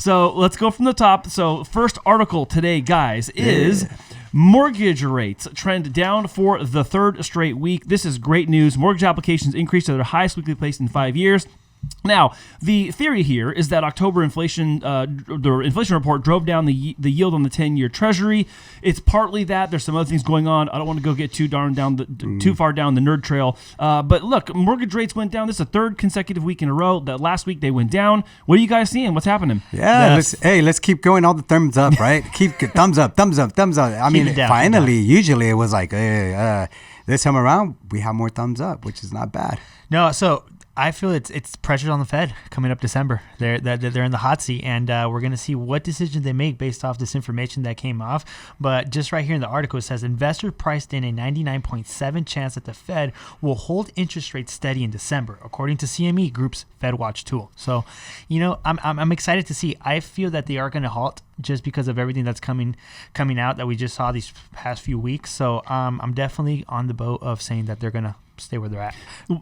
So let's go from the top. So first article today, guys, is mortgage rates trend down for the third straight week. This is great news. Mortgage applications increased to their highest weekly pace in 5 years. Now, the theory here is that October inflation, the inflation report drove down the yield on the 10-year Treasury. It's partly that. There's some other things going on. I don't want to go get too far down the nerd trail. But look, mortgage rates went down. This is the third consecutive week in a row. That last week they went down. What are you guys seeing? What's happening? Yeah, let's keep going. All the thumbs up, right? Keep thumbs up. I mean, finally, usually it was like, this time around we have more thumbs up, which is not bad. No, so I feel it's pressure on the Fed coming up December. They're in the hot seat, and we're going to see what decisions they make based off this information that came off. But just right here in the article, it says investors priced in a 99.7% chance that the Fed will hold interest rates steady in December, according to CME Group's FedWatch tool. So, I'm excited to see. I feel that they are going to halt just because of everything that's coming out that we just saw these past few weeks. So I'm definitely on the boat of saying that they're going to stay where they're at,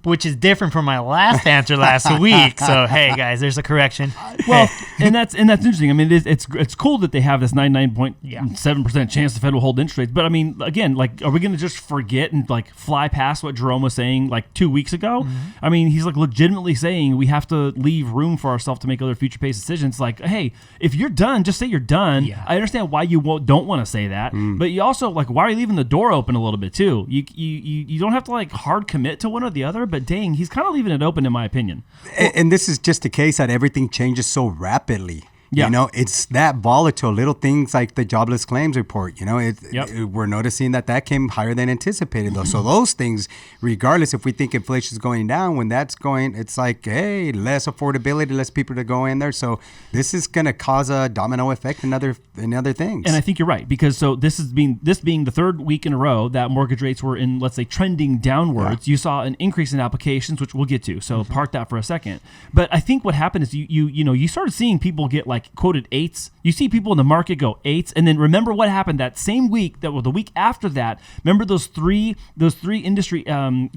which is different from my last answer last week. So hey guys, there's a correction. Well, and that's interesting. I mean, it's cool that they have this 99.7% chance the Fed will hold interest rates. But I mean, again, like, are we going to just forget and like fly past what Jerome was saying like 2 weeks ago? Mm-hmm. I mean, he's like legitimately saying we have to leave room for ourselves to make other future paced decisions. Like, hey, if you're done, just say you're done. Yeah. I understand why you don't want to say that, but you also like, why are you leaving the door open a little bit too? You don't have to like hard commit to one or the other, but dang, he's kind of leaving it open in my opinion. And this is just a case that everything changes so rapidly. Yeah. It's that volatile. Little things like the jobless claims report, we're noticing that came higher than anticipated, though. So those things, regardless if we think inflation is going down, when that's going, it's like, hey, less affordability, less people to go in there. So this is going to cause a domino effect in other things. And I think you're right, because so this being the third week in a row that mortgage rates were in, let's say, trending downwards. Yeah. You saw an increase in applications, which we'll get to. So park that for a second. But I think what happened is you started seeing people get like quoted 8s. You see people in the market go 8s, and then remember what happened that same week, the week after that. Remember those three industry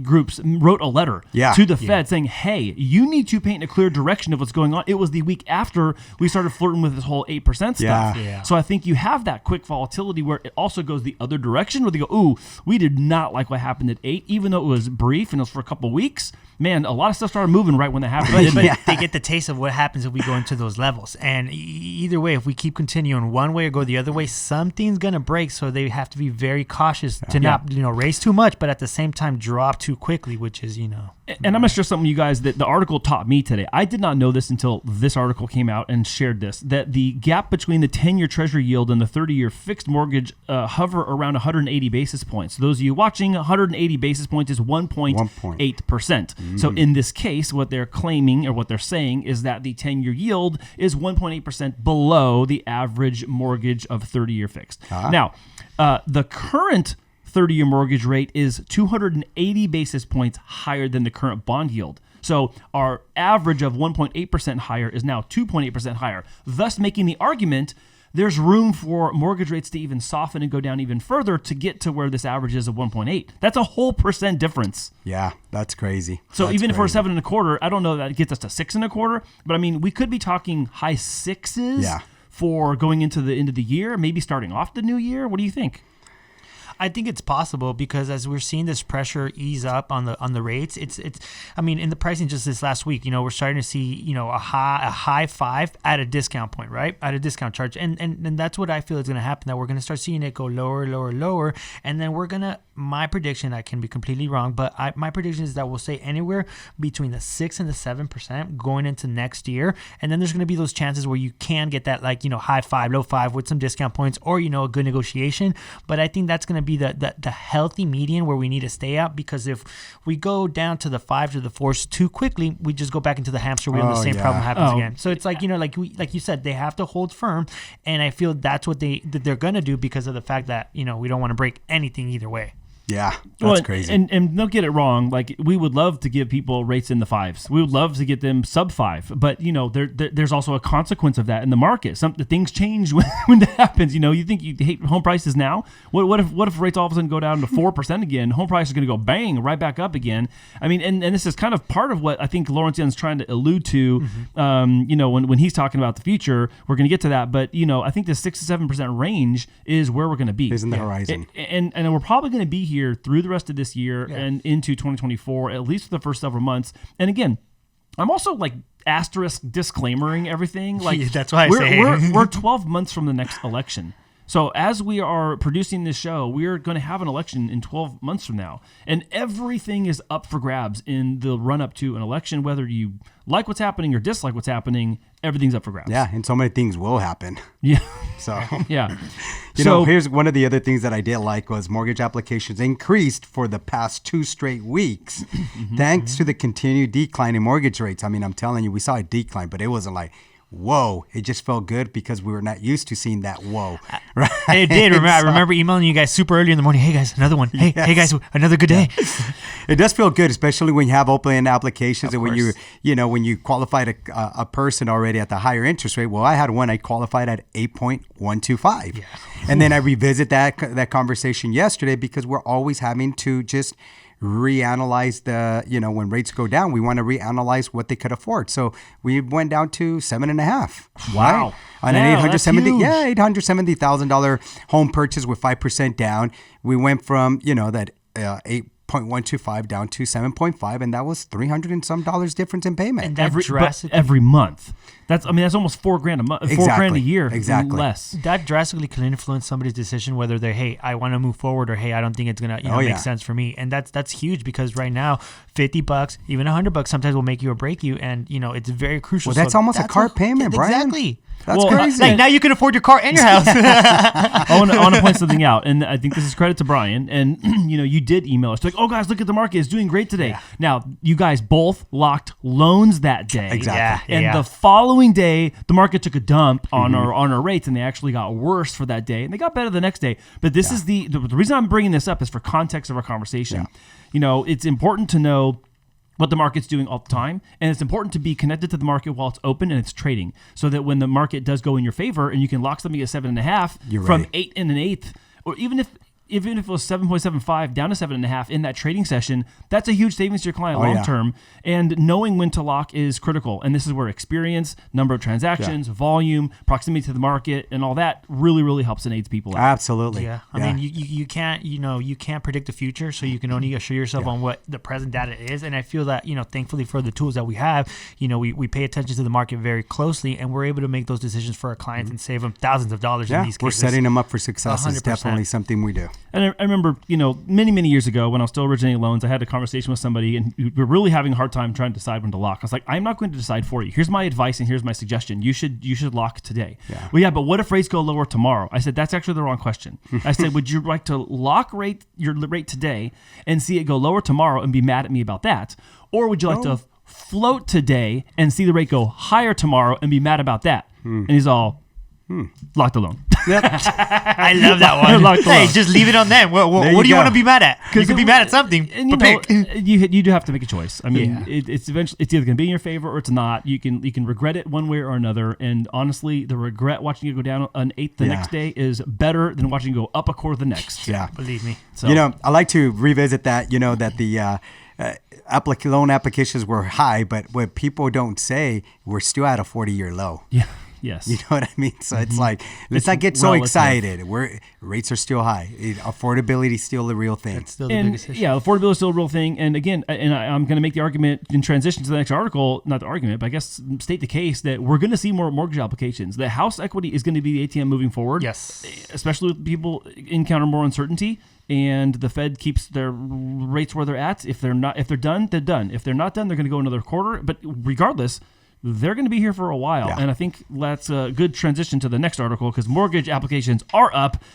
groups wrote a letter to the Fed saying, hey, you need to paint a clear direction of what's going on. It was the week after we started flirting with this whole 8% stuff. Yeah. So I think you have that quick volatility where it also goes the other direction, where they go, ooh, we did not like what happened at 8, even though it was brief and it was for a couple of weeks. Man, a lot of stuff started moving right when that happened. But they get the taste of what happens if we go into those levels. And either way, if we keep continuing one way or go the other way, something's going to break. So they have to be very cautious to not raise too much, but at the same time drop too quickly, which is, And I'm going to share something, you guys, that the article taught me today. I did not know this until this article came out and shared this, that the gap between the 10-year Treasury yield and the 30-year fixed mortgage hover around 180 basis points. Those of you watching, 180 basis points is 1.8%. So in this case, what they're claiming or what they're saying is that the 10-year yield is 1.8% below the average mortgage of 30-year fixed. Now, the current 30-year mortgage rate is 280 basis points higher than the current bond yield. So our average of 1.8% higher is now 2.8% higher, thus making the argument there's room for mortgage rates to even soften and go down even further to get to where this average is of 1.8. That's a whole % difference. Yeah, that's crazy. So even if we're 7.25, I don't know that it gets us to 6.25, but I mean, we could be talking high 6s for going into the end of the year, maybe starting off the new year. What do you think? I think it's possible because as we're seeing this pressure ease up on the rates, it's I mean, in the pricing just this last week, we're starting to see, a high 5 at a discount point, right? At a discount charge. And that's what I feel is going to happen, that we're going to start seeing it go lower, lower, lower. And then we're going to, my prediction, I can be completely wrong, but my prediction is that we'll say anywhere between the 6 and the 7% going into next year. And then there's going to be those chances where you can get that high 5, low 5 with some discount points or, a good negotiation. But I think that's going to be the healthy median where we need to stay at, because if we go down to the 5 to the 4s too quickly, we just go back into the hamster wheel and the same problem happens again. So it's like, like you said, they have to hold firm, and I feel that's what they're going to do because of the fact that, we don't want to break anything either way. Yeah, that's crazy. And don't get it wrong. Like, we would love to give people rates in the 5s. We would love to get them sub 5. But, there's also a consequence of that in the market. Things change when that happens. You think you hate home prices now? What if rates all of a sudden go down to 4% again? Home prices are going to go bang right back up again. I mean, and this is kind of part of what I think Lawrence Young's trying to allude to. When he's talking about the future, we're going to get to that. But, I think the 6 to 7% range is where we're going to be. Is in the horizon. And we're probably going to be here through the rest of this year and into 2024, at least for the first several months. And again, I'm also like asterisk disclaimering everything. Like, that's why we're 12 months from the next election. So as we are producing this show, we're going to have an election in 12 months from now. And everything is up for grabs in the run up to an election, whether you like what's happening or dislike what's happening, everything's up for grabs. Yeah, and so many things will happen. Yeah. So, yeah. Here's one of the other things that I did like was mortgage applications increased for the past 2 straight weeks, thanks to the continued decline in mortgage rates. I mean, I'm telling you, we saw a decline, but it wasn't like, whoa. It just felt good because we were not used to seeing that whoa. Right? It did. I remember emailing you guys super early in the morning. Hey guys, another one. Hey guys, another good day. It does feel good, especially when you have open applications of and course. when you qualified a person already at the higher interest rate. Well, I had one I qualified at 8.125. Yeah. And then I revisit that conversation yesterday because we're always having to just reanalyze when rates go down, we want to reanalyze what they could afford. So we went down to 7.5. Wow. Right? On an $870,000 home purchase with 5% down. We went from, that 8.125 down to 7.5, and that was $300 and some difference in payment. And that every month. That's almost $4,000 a month, $4,000 a year, less. That drastically can influence somebody's decision whether they're, hey, I want to move forward, or hey, I don't think it's gonna make sense for me. And that's huge because right now, $50, even $100 sometimes will make you or break you, and it's very crucial. Well, that's almost a car payment, Brian. Exactly. That's crazy. Like now you can afford your car and your house. I want to point something out, and I think this is credit to Brian. And you did email us like, "Oh guys, look at the market; it's doing great today." Yeah. Now you guys both locked loans that day, exactly. And the following day, the market took a dump on our rates, and they actually got worse for that day, and they got better the next day. But this is the reason I'm bringing this up is for context of our conversation. Yeah. It's important to know what the market's doing all the time. And it's important to be connected to the market while it's open and it's trading, so that when the market does go in your favor and you can lock something at 7.5 from 8 1/8, or even if it was 7.75 down to 7.5 in that trading session, that's a huge savings to your client long term. And knowing when to lock is critical. And this is where experience, number of transactions, volume, proximity to the market, and all that really, really helps and aids people out. Absolutely. Yeah. I mean, you can't predict the future, so you can only assure yourself on what the present data is. And I feel that, thankfully for the tools that we have, we pay attention to the market very closely, and we're able to make those decisions for our clients and save them thousands of dollars in these cases. We're setting them up for success. 100%. It's definitely something we do. And I remember, many, many years ago when I was still originating loans, I had a conversation with somebody, and we were really having a hard time trying to decide when to lock. I was like, I'm not going to decide for you. Here's my advice and here's my suggestion. You should lock today. Yeah. Well, yeah, but what if rates go lower tomorrow? I said, that's actually the wrong question. I said, would you like to lock your rate today and see it go lower tomorrow and be mad at me about that? Or would you like to float today and see the rate go higher tomorrow and be mad about that? And he's all, lock the loan. Yep. I love that one. Hey, just leave it on them. What do you want to be mad at? You can be mad at something. And you do have to make a choice. I mean, it's eventually either going to be in your favor or it's not. You can regret it one way or another. And honestly, the regret watching it go down an eighth the next day is better than watching it go up a quarter the next. Yeah, believe me. So, I like to revisit that. That the loan applications were high, but what people don't say, we're still at a 40-year low. Yeah. Yes. You know what I mean? So it's like, let's not get so excited. Rates are still high. Affordability is still a real thing. That's still the biggest issue. Yeah, affordability is still a real thing. And again, I'm going to make the argument in transition to the next article, not the argument, but I guess state the case that we're going to see more mortgage applications. The house equity is going to be the ATM moving forward. Yes. Especially with people encounter more uncertainty. And the Fed keeps their rates where they're at. If they're done, they're done. If they're not done, they're going to go another quarter. But regardless, they're going to be here for a while. Yeah. And I think that's a good transition to the next article, because mortgage applications are up